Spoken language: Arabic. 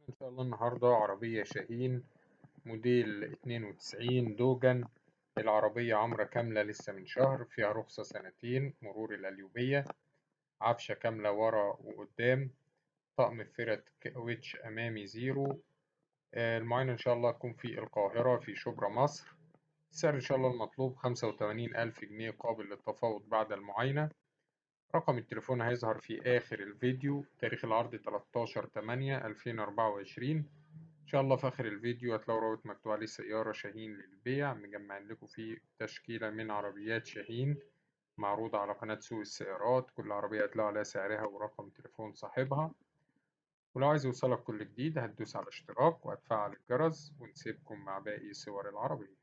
إن شاء الله النهاردة عربية شاهين موديل 92 دوجن. العربية عمرة كاملة لسه من شهر، فيها رخصة سنتين، مرور القليوبية، عفشة كاملة ورا وقدام، طقم فرد كاوتش أمامي زيرو. المعاينة إن شاء الله تكون في القاهرة في شبرا مصر. السعر إن شاء الله المطلوب 85,000 جنيه قابل للتفاوض بعد المعاينة. رقم التليفون هيظهر في آخر الفيديو. تاريخ العرض 13/8/2024. إن شاء الله في آخر الفيديو هتلاقوا رابط مكتوب عليه سيارة شاهين للبيع، مجمعين لكم فيه تشكيلة من عربيات شاهين معروضة على قناة سوق السيارات. كل عربية هتلاقوا عليها سعرها ورقم تليفون صاحبها. ولو عايز يوصلك كل جديد هتدوس على اشتراك وهتفعل الجرس، ونسيبكم مع باقي صور العربية.